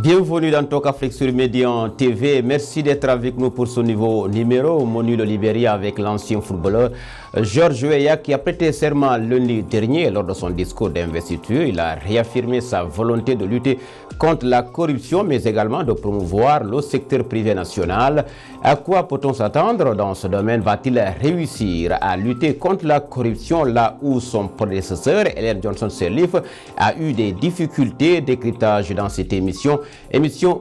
Bienvenue dans Talk Afrique sur Médian TV. Merci d'être avec nous pour ce nouveau numéro. Monu le Libéria avec l'ancien footballeur Georges Weah qui a prêté serment lundi dernier lors de son discours d'investiture. Il a réaffirmé sa volonté de lutter contre la corruption mais également de promouvoir le secteur privé national. À quoi peut-on s'attendre dans ce domaine? Va-t-il réussir à lutter contre la corruption là où son prédécesseur, Ellen Johnson Sirleaf, a eu des difficultés? Décryptage dans cette émission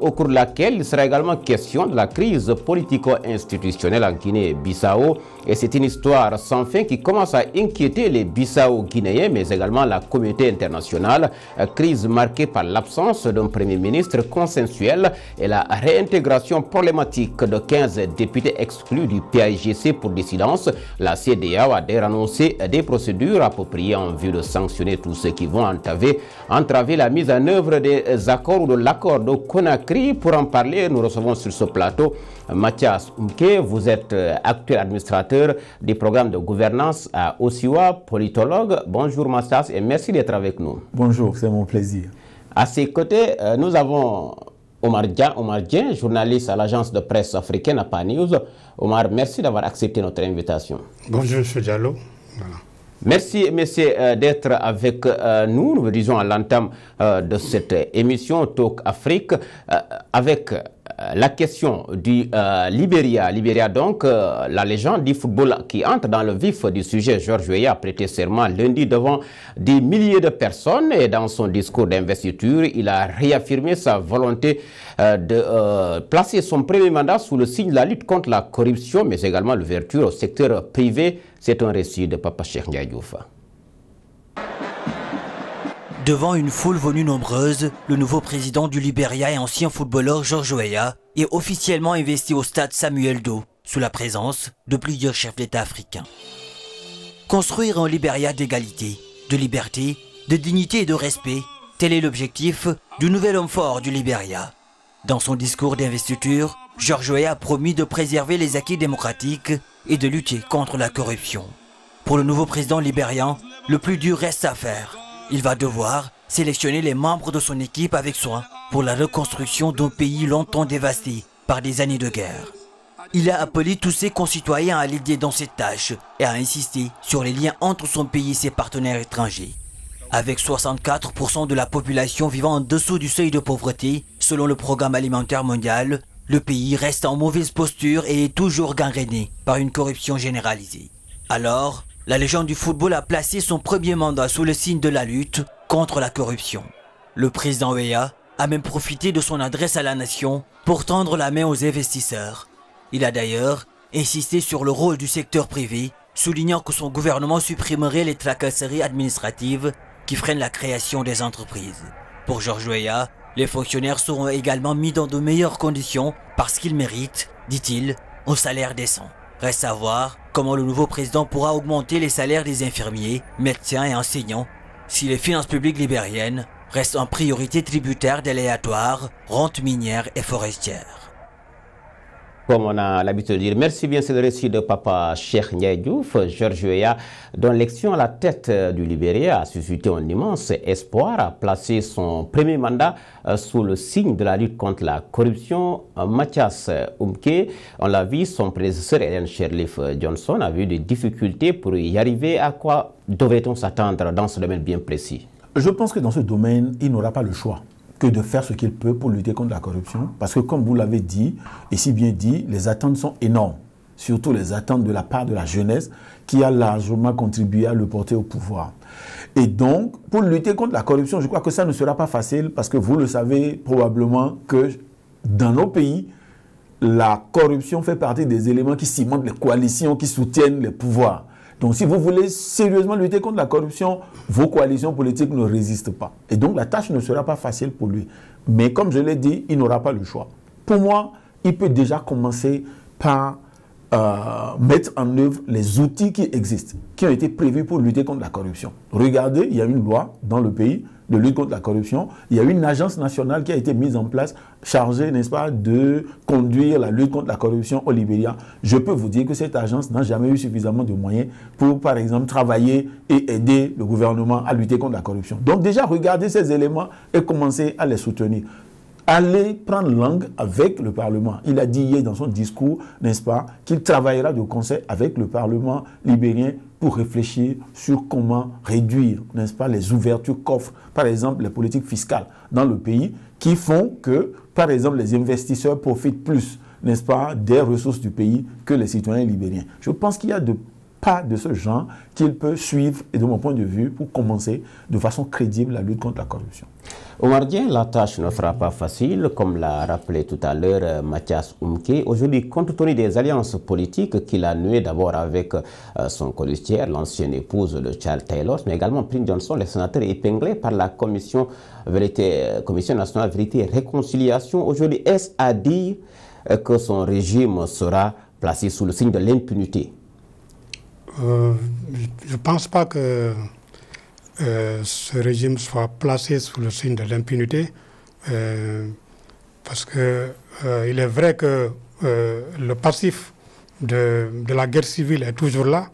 au cours de laquelle il sera également question de la crise politico-institutionnelle en Guinée-Bissau. Et c'est une histoire sans fin qui commence à inquiéter les Bissau-Guinéens, mais également la communauté internationale. Crise marquée par l'absence d'un Premier ministre consensuel et la réintégration problématique de 15 députés exclus du PAIGC pour dissidence. La CEDEAO a d'ailleurs annoncé des procédures appropriées en vue de sanctionner tous ceux qui vont entraver la mise en œuvre des accords ou de l'accord de Conakry. Pour en parler, nous recevons sur ce plateau Mathias Umke. Vous êtes actuel administrateur du programme de gouvernance à Osiwa, politologue. Bonjour Mathias et merci d'être avec nous. Bonjour, c'est mon plaisir. À ses côtés, nous avons Omar Dien, journaliste à l'agence de presse africaine à PANews. Omar, merci d'avoir accepté notre invitation. Bonjour, M. Diallo. Voilà. Merci, messieurs, d'être avec nous. Nous vous disons à l'entame de cette émission Talk Afrique avec la question du Libéria. Libéria, donc, la légende du football qui entre dans le vif du sujet. Georges Weah a prêté serment lundi devant des milliers de personnes et dans son discours d'investiture, il a réaffirmé sa volonté de placer son premier mandat sous le signe de la lutte contre la corruption, mais également l'ouverture au secteur privé. C'est un récit de Papa Cheikh Ndiaye Diouf. Devant une foule venue nombreuse, le nouveau président du Libéria et ancien footballeur Georges Weah est officiellement investi au stade Samuel Doe, sous la présence de plusieurs chefs d'État africains. Construire un Libéria d'égalité, de liberté, de dignité et de respect, tel est l'objectif du nouvel homme fort du Libéria. Dans son discours d'investiture, Georges Weah a promis de préserver les acquis démocratiques et de lutter contre la corruption. Pour le nouveau président libérien, le plus dur reste à faire. Il va devoir sélectionner les membres de son équipe avec soin pour la reconstruction d'un pays longtemps dévasté par des années de guerre. Il a appelé tous ses concitoyens à l'aider dans cette tâche et a insisté sur les liens entre son pays et ses partenaires étrangers. Avec 64% de la population vivant en dessous du seuil de pauvreté, selon le Programme alimentaire mondial, le pays reste en mauvaise posture et est toujours gangréné par une corruption généralisée. Alors, la légende du football a placé son premier mandat sous le signe de la lutte contre la corruption. Le président Weah a même profité de son adresse à la nation pour tendre la main aux investisseurs. Il a d'ailleurs insisté sur le rôle du secteur privé, soulignant que son gouvernement supprimerait les tracasseries administratives qui freinent la création des entreprises. Pour Georges Weah, les fonctionnaires seront également mis dans de meilleures conditions parce qu'ils méritent, dit-il, un salaire décent. Reste à voir comment le nouveau président pourra augmenter les salaires des infirmiers, médecins et enseignants si les finances publiques libériennes restent en priorité tributaires d'aléatoires, rentes minières et forestières. Comme on a l'habitude de dire, merci bien, c'est le récit de Papa Cheikh Ndiaye Diouf. Georges Weah, dont l'élection à la tête du Libéria a suscité un immense espoir, a placé son premier mandat sous le signe de la lutte contre la corruption. Mathias Umke, on l'a vu, son prédécesseur Ellen Sirleaf Johnson a eu des difficultés pour y arriver. À quoi devait-on s'attendre dans ce domaine bien précis? Je pense que dans ce domaine, il n'aura pas le choix que de faire ce qu'il peut pour lutter contre la corruption. Parce que comme vous l'avez dit, et si bien dit, les attentes sont énormes. Surtout les attentes de la part de la jeunesse qui a largement contribué à le porter au pouvoir. Et donc, pour lutter contre la corruption, je crois que ça ne sera pas facile parce que vous le savez probablement que dans nos pays, la corruption fait partie des éléments qui cimentent les coalitions qui soutiennent les pouvoirs. Donc, si vous voulez sérieusement lutter contre la corruption, vos coalitions politiques ne résistent pas. Et donc, la tâche ne sera pas facile pour lui. Mais comme je l'ai dit, il n'aura pas le choix. Pour moi, il peut déjà commencer par mettre en œuvre les outils qui existent, qui ont été prévus pour lutter contre la corruption. Regardez, il y a une loi dans le pays de lutte contre la corruption. Il y a une agence nationale qui a été mise en place, chargée, n'est-ce pas, de conduire la lutte contre la corruption au Libéria. Je peux vous dire que cette agence n'a jamais eu suffisamment de moyens pour, par exemple, travailler et aider le gouvernement à lutter contre la corruption. Donc déjà, regardez ces éléments et commencez à les soutenir. aller prendre langue avec le Parlement. Il a dit hier dans son discours, n'est-ce pas, qu'il travaillera de concert avec le Parlement libérien pour réfléchir sur comment réduire, n'est-ce pas, les ouvertures qu'offrent, par exemple, les politiques fiscales dans le pays qui font que, par exemple, les investisseurs profitent plus, n'est-ce pas, des ressources du pays que les citoyens libériens. Je pense qu'il y a pas de ce genre qu'il peut suivre, et de mon point de vue, pour commencer de façon crédible la lutte contre la corruption. Omar Dien, la tâche ne sera pas facile, comme l'a rappelé tout à l'heure Mathias Umke. Aujourd'hui, compte tenu des alliances politiques qu'il a nouées d'abord avec son colistière, l'ancienne épouse de Charles Taylor, mais également Prince Johnson, le sénateur épinglé par la Commission nationale vérité et réconciliation. Aujourd'hui, est-ce à dire que son régime sera placé sous le signe de l'impunité? Je ne pense pas que ce régime soit placé sous le signe de l'impunité, parce que il est vrai que le passif de la guerre civile est toujours là.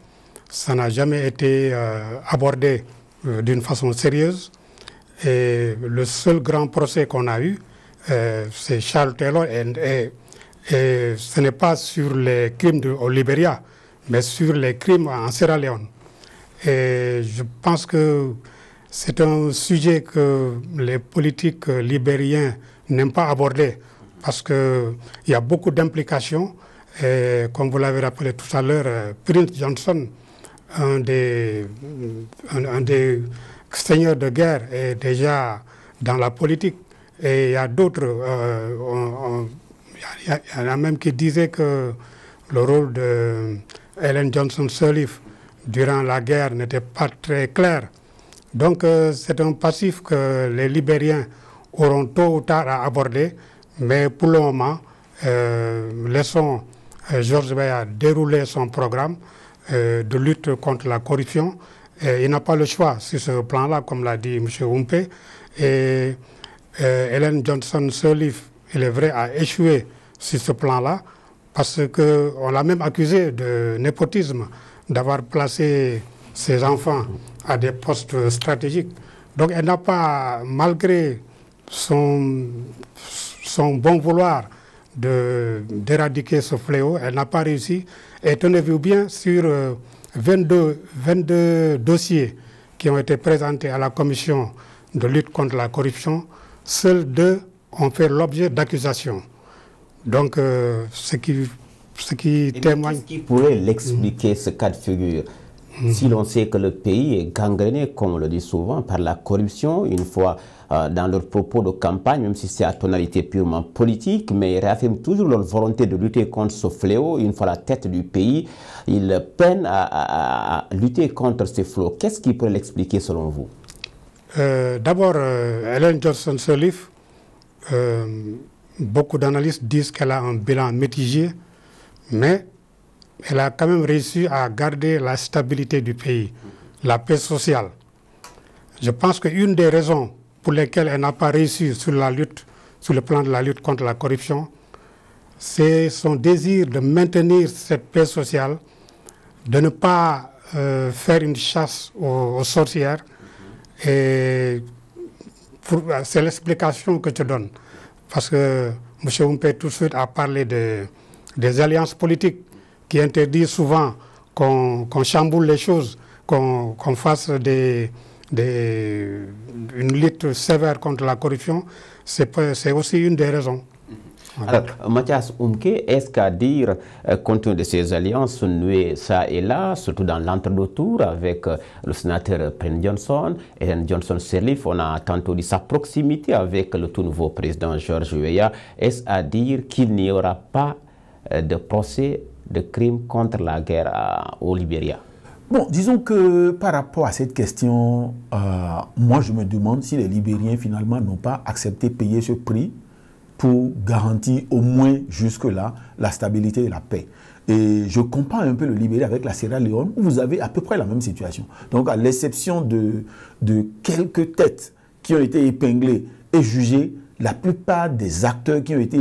Ça n'a jamais été abordé d'une façon sérieuse. Et le seul grand procès qu'on a eu, c'est Charles Taylor, et ce n'est pas sur les crimes au Libéria, mais sur les crimes en Sierra Leone. Et je pense que c'est un sujet que les politiques libériens n'aiment pas aborder, parce qu'il y a beaucoup d'implications. Et comme vous l'avez rappelé tout à l'heure, Prince Johnson, un des seigneurs de guerre, est déjà dans la politique. Et il y a d'autres, il y en a même qui disaient que le rôle de Ellen Johnson Sirleaf durant la guerre n'était pas très clair. Donc c'est un passif que les Libériens auront tôt ou tard à aborder, mais pour le moment, laissons George Weah dérouler son programme de lutte contre la corruption. Et il n'a pas le choix sur ce plan-là, comme l'a dit M. Umpe. Et Ellen Johnson Sirleaf, il est vrai, a échoué sur ce plan-là, parce qu'on l'a même accusé de népotisme, d'avoir placé ses enfants à des postes stratégiques. Donc elle n'a pas, malgré son bon vouloir d'éradiquer ce fléau, elle n'a pas réussi. Et tenez-vous bien, sur 22 dossiers qui ont été présentés à la commission de lutte contre la corruption, seuls 2 ont fait l'objet d'accusations. Donc, ce qui témoigne... Qu'est-ce qui pourrait l'expliquer, ce cas de figure? Si l'on sait que le pays est gangréné, comme on le dit souvent, par la corruption, une fois dans leurs propos de campagne, même si c'est à tonalité purement politique, mais ils réaffirment toujours leur volonté de lutter contre ce fléau. Une fois à la tête du pays, ils peinent à lutter contre ces fléaux. Qu'est-ce qui pourrait l'expliquer selon vous? D'abord, Ellen Johnson Sirleaf, beaucoup d'analystes disent qu'elle a un bilan mitigé, mais elle a quand même réussi à garder la stabilité du pays, la paix sociale. Je pense qu'une des raisons pour lesquelles elle n'a pas réussi sur le plan de la lutte contre la corruption, c'est son désir de maintenir cette paix sociale, de ne pas faire une chasse aux sorcières. Et c'est l'explication que je donne. Parce que M. Umpe tout de suite a parlé des alliances politiques qui interdisent souvent qu'on chamboule les choses, qu'on fasse une lutte sévère contre la corruption. C'est aussi une des raisons. Voilà. Alors, Mathias Umke, est-ce qu'à dire, compte tenu de ces alliances nouées ça et là, surtout dans l'entre-deux tours avec le sénateur Prince Johnson, Ellen Johnson Sirleaf, on a tantôt dit sa proximité avec le tout nouveau président George Weah, est-ce à dire qu'il n'y aura pas de procès de crimes contre la guerre au Libéria? Bon, disons que par rapport à cette question, moi je me demande si les Libériens finalement n'ont pas accepté de payer ce prix pour garantir au moins jusque-là la stabilité et la paix. Et je compare un peu le Libéria avec la Sierra Leone, où vous avez à peu près la même situation. Donc à l'exception de quelques têtes qui ont été épinglées et jugées, la plupart des acteurs qui ont été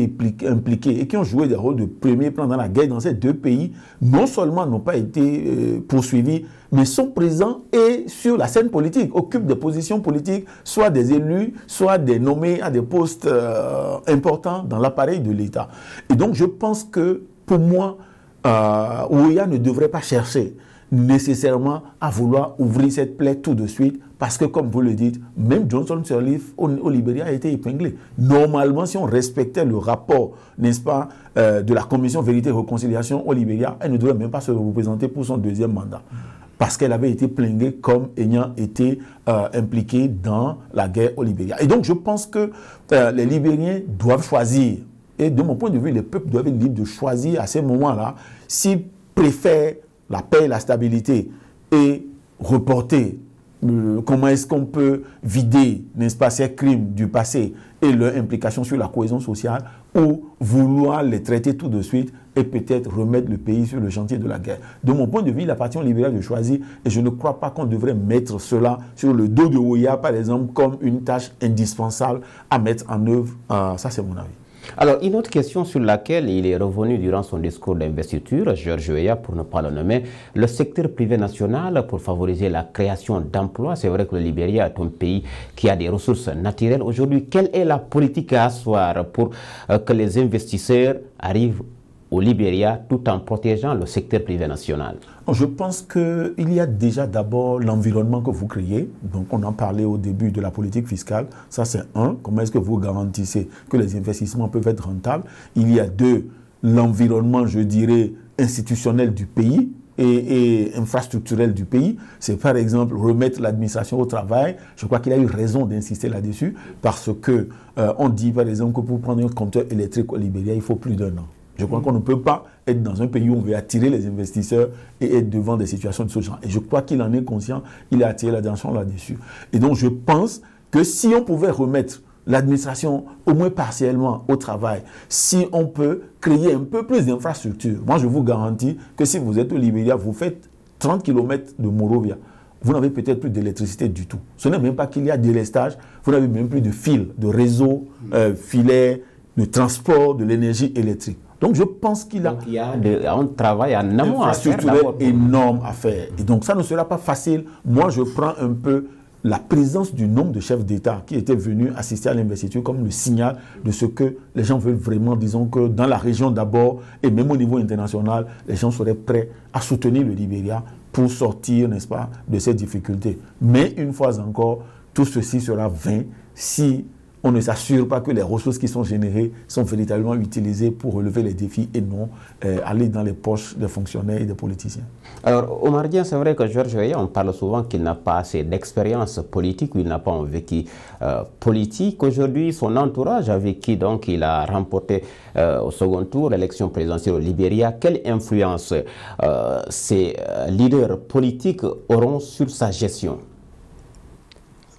impliqués et qui ont joué des rôles de premier plan dans la guerre dans ces deux pays, non seulement n'ont pas été poursuivis, mais sont présents et sur la scène politique, occupent des positions politiques, soit des élus, soit des nommés à des postes importants dans l'appareil de l'État. Et donc je pense que, pour moi, Ouéa ne devrait pas chercher nécessairement à vouloir ouvrir cette plaie tout de suite, parce que, comme vous le dites, même Johnson Sirleaf au Libéria a été épinglé. Normalement, si on respectait le rapport, n'est-ce pas, de la Commission Vérité et Réconciliation au Libéria, elle ne devrait même pas se représenter pour son deuxième mandat, parce qu'elle avait été plaignée comme ayant été impliquée dans la guerre au Libéria. Et donc, je pense que les Libériens doivent choisir, et de mon point de vue, les peuples doivent être libres de choisir à ces moments-là s'ils préfèrent la paix et la stabilité et reporter comment est-ce qu'on peut vider, n'est-ce pas, ces crimes du passé et leur implication sur la cohésion sociale, ou vouloir les traiter tout de suite et peut-être remettre le pays sur le chantier de la guerre. De mon point de vue, il appartient aux libéraux de choisir, et je ne crois pas qu'on devrait mettre cela sur le dos de Ouéa, par exemple, comme une tâche indispensable à mettre en œuvre. Ça, c'est mon avis. Alors, une autre question sur laquelle il est revenu durant son discours d'investiture, Georges Weah, pour ne pas le nommer, le secteur privé national pour favoriser la création d'emplois. C'est vrai que le Libéria est un pays qui a des ressources naturelles. Aujourd'hui, quelle est la politique à asseoir pour que les investisseurs arrivent au Libéria tout en protégeant le secteur privé national? Je pense qu'il y a déjà d'abord l'environnement que vous créez. Donc on en parlait au début de la politique fiscale. Ça c'est un. Comment est-ce que vous garantissez que les investissements peuvent être rentables? Il y a deux, l'environnement, je dirais, institutionnel du pays et infrastructurel du pays. C'est par exemple remettre l'administration au travail. Je crois qu'il a eu raison d'insister là-dessus, parce que on dit par exemple que pour prendre un compteur électrique au Libéria, il faut plus d'1 an. Je crois qu'on ne peut pas être dans un pays où on veut attirer les investisseurs et être devant des situations de ce genre. Et je crois qu'il en est conscient, il a attiré l'attention là-dessus. Et donc je pense que si on pouvait remettre l'administration au moins partiellement au travail, si on peut créer un peu plus d'infrastructures, moi je vous garantis que si vous êtes au Libéria, vous faites 30 km de Monrovia, vous n'avez peut-être plus d'électricité du tout. Ce n'est même pas qu'il y a délestage, vous n'avez même plus de fils, de réseaux, filets, de transport, de l'énergie électrique. Donc je pense qu'il y a un travail en amont à faire, énorme à faire. Et donc ça ne sera pas facile. Moi je prends un peu la présence du nombre de chefs d'État qui étaient venus assister à l'investiture comme le signal de ce que les gens veulent vraiment. Disons que dans la région d'abord et même au niveau international, les gens seraient prêts à soutenir le Libéria pour sortir, n'est-ce pas, de ces difficultés. Mais une fois encore, tout ceci sera vain si on ne s'assure pas que les ressources qui sont générées sont véritablement utilisées pour relever les défis et non aller dans les poches des fonctionnaires et des politiciens. Alors, Omar Dieng, c'est vrai que Georges Weah, on parle souvent qu'il n'a pas assez d'expérience politique, ou il n'a pas un vécu politique. Aujourd'hui, son entourage avec qui donc il a remporté au second tour l'élection présidentielle au Libéria, quelle influence ces leaders politiques auront sur sa gestion?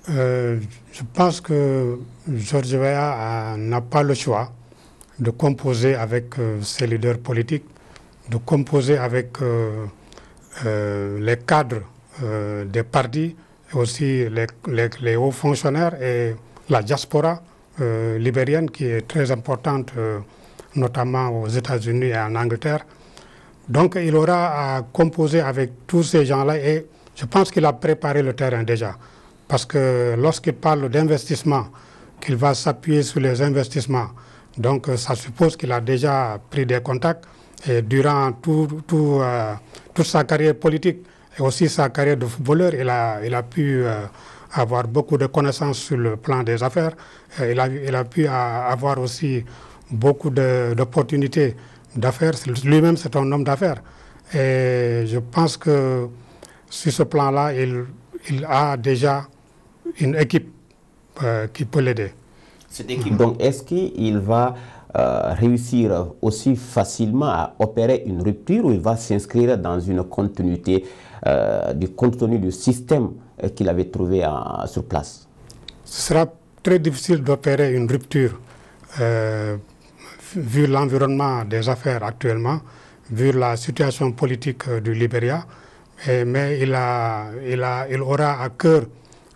Je pense que Georges Weah n'a pas le choix de composer avec ses leaders politiques, de composer avec les cadres des partis, et aussi les hauts fonctionnaires et la diaspora libérienne qui est très importante, notamment aux États-Unis et en Angleterre. Donc il aura à composer avec tous ces gens-là, et je pense qu'il a préparé le terrain déjà. Parce que lorsqu'il parle d'investissement, qu'il va s'appuyer sur les investissements, donc ça suppose qu'il a déjà pris des contacts, et durant toute sa carrière politique et aussi sa carrière de footballeur, il a pu avoir beaucoup de connaissances sur le plan des affaires. Il a pu avoir aussi beaucoup d'opportunités d'affaires. Lui-même, c'est un homme d'affaires. Et je pense que sur ce plan-là, il a déjà une équipe qui peut l'aider. Cette équipe, donc, est-ce qu'il va réussir aussi facilement à opérer une rupture, ou il va s'inscrire dans une continuité du contenu du système qu'il avait trouvé sur place? Ce sera très difficile d'opérer une rupture vu l'environnement des affaires actuellement, vu la situation politique du Libéria. Mais il aura à cœur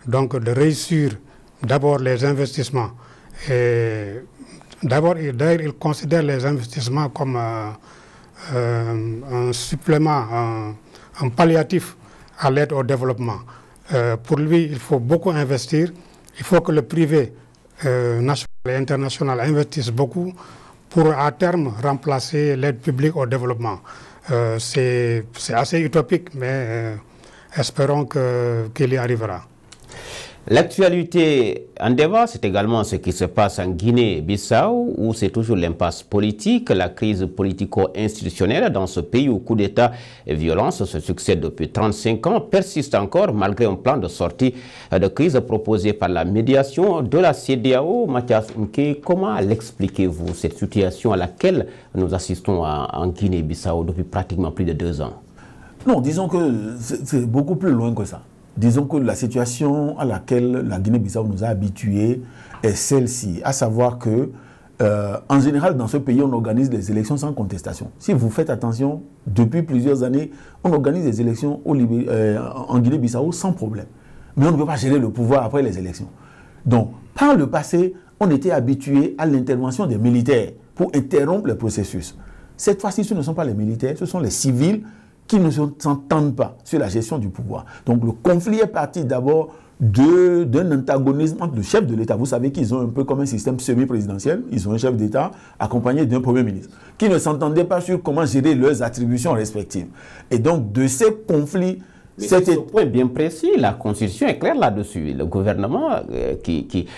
donc de réussir d'abord les investissements D'abord, il considère les investissements comme un supplément, un palliatif à l'aide au développement. Pour lui, il faut beaucoup investir. Il faut que le privé national et international investisse beaucoup pour à terme remplacer l'aide publique au développement. C'est assez utopique, mais espérons qu'il y arrivera. L'actualité en débat, c'est également ce qui se passe en Guinée-Bissau, où c'est toujours l'impasse politique, la crise politico-institutionnelle dans ce pays où coup d'État et violence se succèdent depuis 35 ans, persiste encore malgré un plan de sortie de crise proposé par la médiation de la CEDEAO. Mathias Mke, comment l'expliquez-vous, cette situation à laquelle nous assistons en Guinée-Bissau depuis pratiquement plus de 2 ans? Non, disons que c'est beaucoup plus loin que ça. Disons que la situation à laquelle la Guinée-Bissau nous a habitués est celle-ci, à savoir que, en général, dans ce pays, on organise les élections sans contestation. Si vous faites attention, depuis plusieurs années, on organise des élections en Guinée-Bissau sans problème. Mais on ne peut pas gérer le pouvoir après les élections. Donc, par le passé, on était habitué à l'intervention des militaires pour interrompre le processus. Cette fois-ci, ce ne sont pas les militaires, ce sont les civils qui ne s'entendent pas sur la gestion du pouvoir. Donc le conflit est parti d'abord d'un antagonisme entre le chef de l'État. Vous savez qu'ils ont un peu comme un système semi-présidentiel. Ils ont un chef d'État accompagné d'un Premier ministre qui ne s'entendaient pas sur comment gérer leurs attributions respectives. Et donc de ces conflits... C'est un point bien précis, la Constitution est claire là-dessus. Le gouvernement qui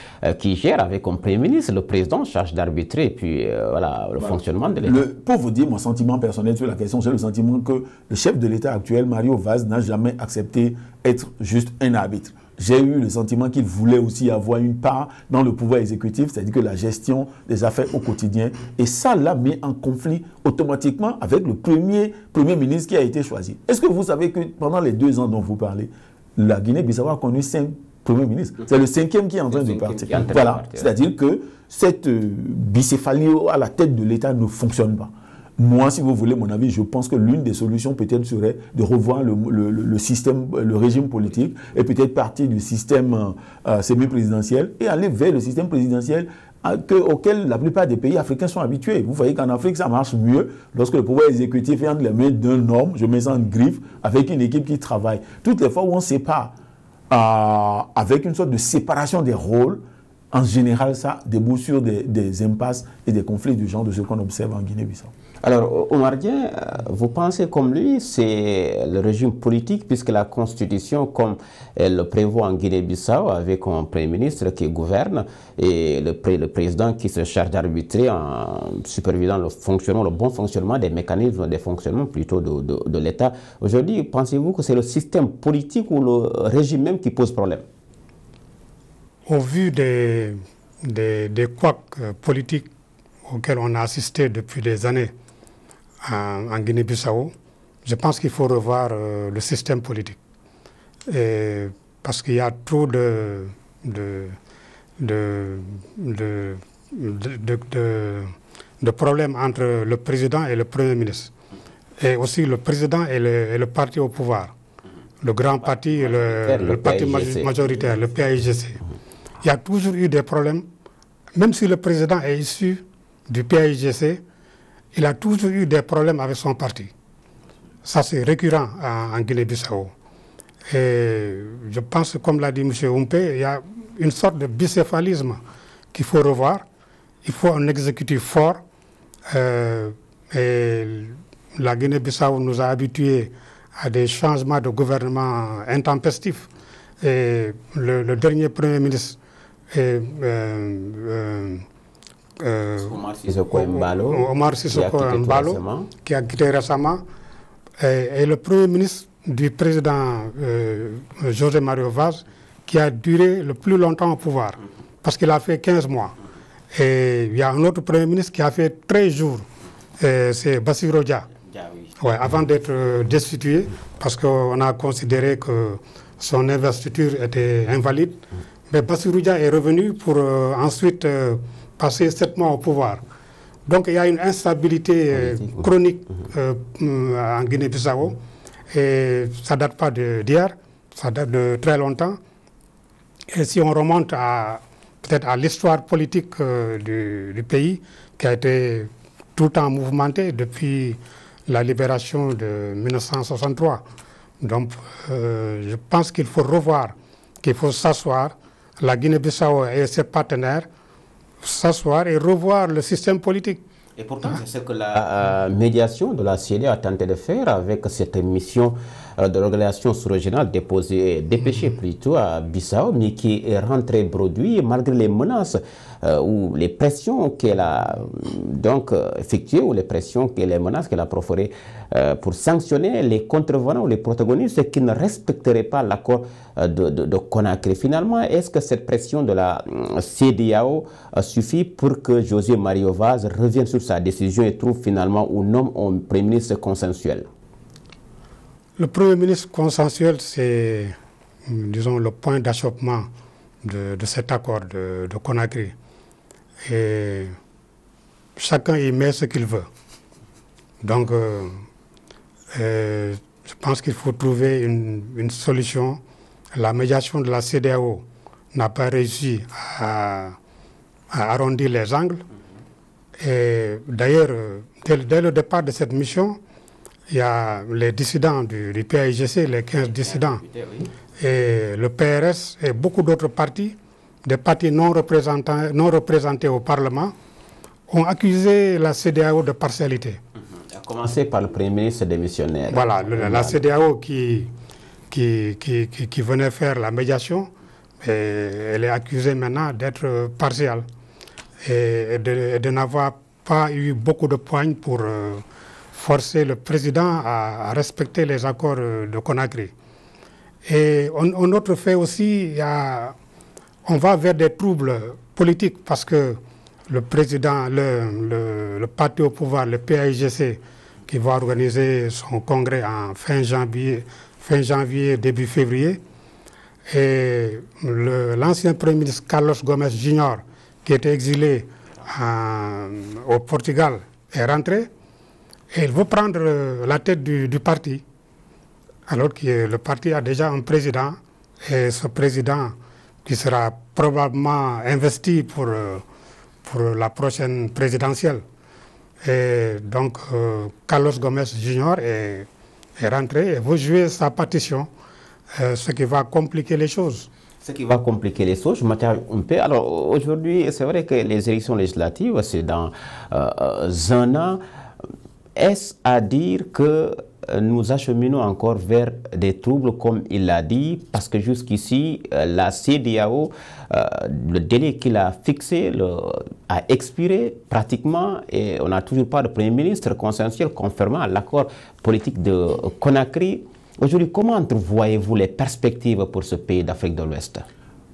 gère avec un Premier ministre, le président charge d'arbitrer et puis voilà, le fonctionnement de l'État. Pour vous dire mon sentiment personnel sur la question, j'ai le sentiment que le chef de l'État actuel, Mario Vaz, n'a jamais accepté être juste un arbitre. J'ai eu le sentiment qu'il voulait aussi avoir une part dans le pouvoir exécutif, c'est-à-dire que la gestion des affaires au quotidien. Et ça l'a mis en conflit automatiquement avec le premier ministre qui a été choisi. Est-ce que vous savez que pendant les 2 ans dont vous parlez, la Guinée-Bissau a connu 5 premiers ministres? C'est le 5e qui est en train de partir. Voilà, c'est-à-dire que cette bicéphalie à la tête de l'État ne fonctionne pas. Moi, si vous voulez mon avis, je pense que l'une des solutions peut-être serait de revoir le système, le régime politique et peut-être partir du système semi-présidentiel et aller vers le système présidentiel auquel la plupart des pays africains sont habitués. Vous voyez qu'en Afrique, ça marche mieux lorsque le pouvoir exécutif est entre les mains d'un homme, je mets ça en griffe, avec une équipe qui travaille. Toutes les fois où on sépare, avec une sorte de séparation des rôles, en général, ça débouche sur des impasses et des conflits du genre de ce qu'on observe en Guinée-Bissau. Alors, Omar Dieng, vous pensez comme lui, c'est le régime politique, puisque la Constitution, comme elle le prévoit en Guinée-Bissau, avec un Premier ministre qui gouverne et le président qui se charge d'arbitrer en supervisant le bon fonctionnement des mécanismes de fonctionnement plutôt de l'État. Aujourd'hui, pensez-vous que c'est le système politique ou le régime même qui pose problème? Au vu des couacs politiques auxquels on a assisté depuis des années en Guinée-Bissau, je pense qu'il faut revoir le système politique. Parce qu'il y a trop de problèmes entre le président et le Premier ministre. Et aussi le président et le parti au pouvoir. Le grand parti et le parti majoritaire, le PAIGC. Il y a toujours eu des problèmes, même si le président est issu du PAIGC, il a toujours eu des problèmes avec son parti. Ça, c'est récurrent en Guinée-Bissau. Et je pense, comme l'a dit M. Umpe, il y a une sorte de bicéphalisme qu'il faut revoir. Il faut un exécutif fort. Et la Guinée-Bissau nous a habitués à des changements de gouvernement intempestifs. Et le dernier Premier ministre, Omar Sissoko Embalo, qui a quitté récemment, et le Premier ministre du président José Mario Vaz, qui a duré le plus longtemps au pouvoir, parce qu'il a fait 15 mois. Et il y a un autre Premier ministre qui a fait 13 jours, c'est Bassirou Dia, avant d'être destitué, parce qu'on a considéré que son investiture était invalide. Mais Bassirou Dia est revenu pour ensuite passer 7 mois au pouvoir. Donc il y a une instabilité chronique en Guinée-Bissau. Et ça ne date pas d'hier, ça date de très longtemps. Et si on remonte à peut-être à l'histoire politique du pays qui a été tout le temps mouvementée depuis la libération de 1963. Donc je pense qu'il faut revoir, qu'il faut s'asseoir, la Guinée-Bissau et ses partenaires, s'asseoir et revoir le système politique. Et pourtant, c'est ce que la médiation de la CEDEAO a tenté de faire avec cette mission de l'organisation sous-régionale dépêchée plutôt à Bissau, mais qui est rentrée bredouille malgré les menaces ou les pressions qu'elle a donc effectuées ou les pressions et les menaces qu'elle a proférées pour sanctionner les contrevenants ou les protagonistes qui ne respecteraient pas l'accord de Conakry. Finalement, est-ce que cette pression de la CEDEAO suffit pour que José Mario Vaz revienne sur sa décision et trouve finalement ou nomme un Premier ministre consensuel? Le Premier ministre consensuel, c'est, disons, le point d'achoppement de cet accord de Conakry. Et chacun y met ce qu'il veut. Donc, je pense qu'il faut trouver une solution. La médiation de la CEDEAO n'a pas réussi à arrondir les angles. Et d'ailleurs, dès le départ de cette mission, il y a les dissidents du PAIGC, les 15 dissidents, et le PRS et beaucoup d'autres partis, des partis non représentés au Parlement, ont accusé la CEDEAO de partialité. A commencé par le Premier ministre démissionnaire. Voilà, la CEDEAO qui venait faire la médiation, elle est accusée maintenant d'être partiale et de n'avoir pas eu beaucoup de poigne pour forcer le président à respecter les accords de Conakry. Et un autre fait aussi, on va vers des troubles politiques parce que le président, le parti au pouvoir, le PAIGC, qui va organiser son congrès en fin janvier, début février, et l'ancien Premier ministre Carlos Gomes Jr., qui était exilé au Portugal, est rentré. Et il veut prendre la tête du parti, alors que le parti a déjà un président, et ce président qui sera probablement investi pour la prochaine présidentielle. Et donc, Carlos Gomes Jr. est rentré et veut jouer sa partition, ce qui va compliquer les choses. Ce qui va compliquer les choses, je m'attarde un peu. Alors, aujourd'hui, c'est vrai que les élections législatives, c'est dans un an. Est-ce à dire que nous acheminons encore vers des troubles, comme il l'a dit, parce que jusqu'ici, la CEDEAO, le délai qu'il a fixé a expiré pratiquement et on n'a toujours pas de Premier ministre consensuel confirmant l'accord politique de Conakry. Aujourd'hui, comment entrevoyez-vous les perspectives pour ce pays d'Afrique de l'Ouest?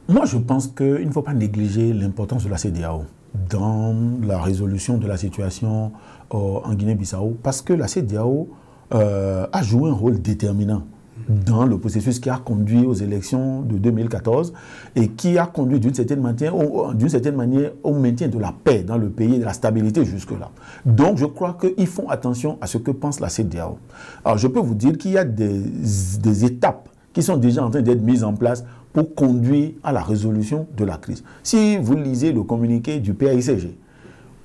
Moi, je pense qu'il ne faut pas négliger l'importance de la CEDEAO dans la résolution de la situation en Guinée-Bissau, parce que la CEDEAO a joué un rôle déterminant dans le processus qui a conduit aux élections de 2014 et qui a conduit d'une certaine manière au maintien de la paix dans le pays et de la stabilité jusque-là. Donc je crois qu'ils font attention à ce que pense la CEDEAO. Alors je peux vous dire qu'il y a des étapes qui sont déjà en train d'être mises en place pour conduire à la résolution de la crise. Si vous lisez le communiqué du PAICG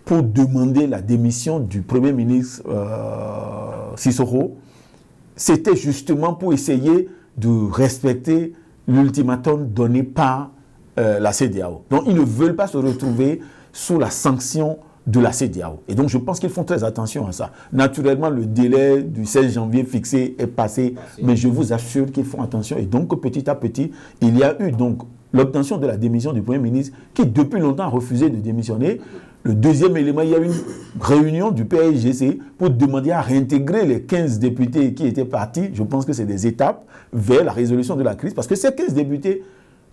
pour demander la démission du Premier ministre Sissoko, c'était justement pour essayer de respecter l'ultimatum donné par la CEDEAO. Donc ils ne veulent pas se retrouver sous la sanction de la CEDEAO. Et donc je pense qu'ils font très attention à ça. Naturellement, le délai du 16 janvier fixé est passé, mais je vous assure qu'ils font attention. Et donc petit à petit, il y a eu donc l'obtention de la démission du Premier ministre qui depuis longtemps a refusé de démissionner. Le deuxième élément, il y a eu une réunion du PAIGC pour demander à réintégrer les 15 députés qui étaient partis. Je pense que c'est des étapes vers la résolution de la crise parce que ces 15 députés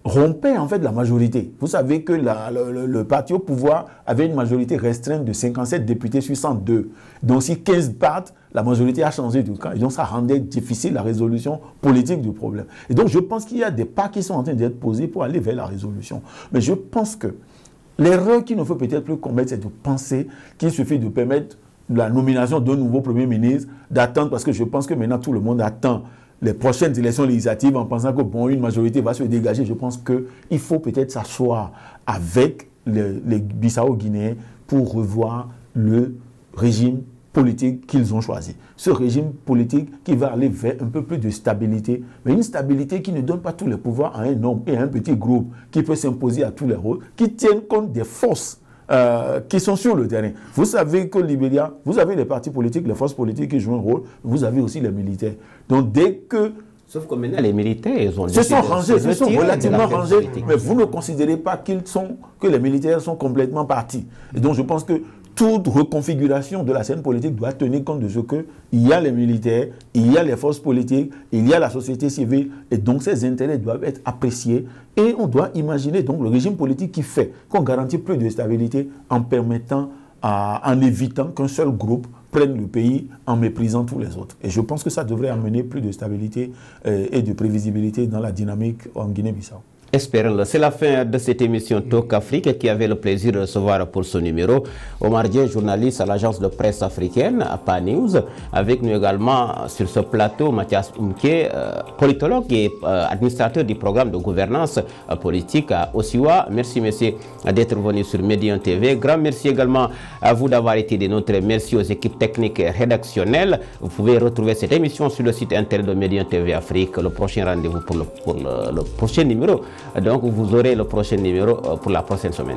rompaient en fait la majorité. Vous savez que le parti au pouvoir avait une majorité restreinte de 57 députés sur 102. Donc si 15 partent, la majorité a changé de camp. Et donc ça rendait difficile la résolution politique du problème. Et donc je pense qu'il y a des pas qui sont en train d'être posés pour aller vers la résolution. Mais je pense que l'erreur qu'il ne faut peut-être plus commettre, c'est de penser qu'il suffit de permettre la nomination d'un nouveau Premier ministre, d'attendre, parce que je pense que maintenant tout le monde attend les prochaines élections législatives en pensant que bon, une majorité va se dégager. Je pense qu'il faut peut-être s'asseoir avec les Bissau-Guinéens pour revoir le régime politique qu'ils ont choisi. Ce régime politique qui va aller vers un peu plus de stabilité, mais une stabilité qui ne donne pas tous les pouvoirs à un homme et à un petit groupe qui peut s'imposer à tous les rôles, qui tiennent compte des forces qui sont sur le terrain. Vous savez qu'au Libéria, vous avez les partis politiques, les forces politiques qui jouent un rôle, vous avez aussi les militaires. Donc dès que... Sauf que maintenant, les militaires, ils ont... Se sont rangés, se sont relativement rangés, mais vous ne considérez pas que les militaires sont complètement partis. Et donc je pense que toute reconfiguration de la scène politique doit tenir compte de ce qu'il y a les militaires, il y a les forces politiques, il y a la société civile, et donc ces intérêts doivent être appréciés. Et on doit imaginer donc le régime politique qui fait qu'on garantit plus de stabilité en permettant, en évitant qu'un seul groupe prenne le pays en méprisant tous les autres. Et je pense que ça devrait amener plus de stabilité et de prévisibilité dans la dynamique en Guinée-Bissau. Espérons-le. C'est la fin de cette émission Talk Afrique qui avait le plaisir de recevoir pour ce numéro Omar Dieng, journaliste à l'agence de presse africaine, à PA News. Avec nous également sur ce plateau, Mathias Umke, politologue et administrateur du programme de gouvernance politique à Osiwa. Merci, messieurs, d'être venus sur Médian TV. Grand merci également à vous d'avoir été des nôtres. Merci aux équipes techniques et rédactionnelles. Vous pouvez retrouver cette émission sur le site internet de Médian TV Afrique. Le prochain rendez-vous pour le prochain numéro. Donc, vous aurez le prochain numéro pour la prochaine semaine.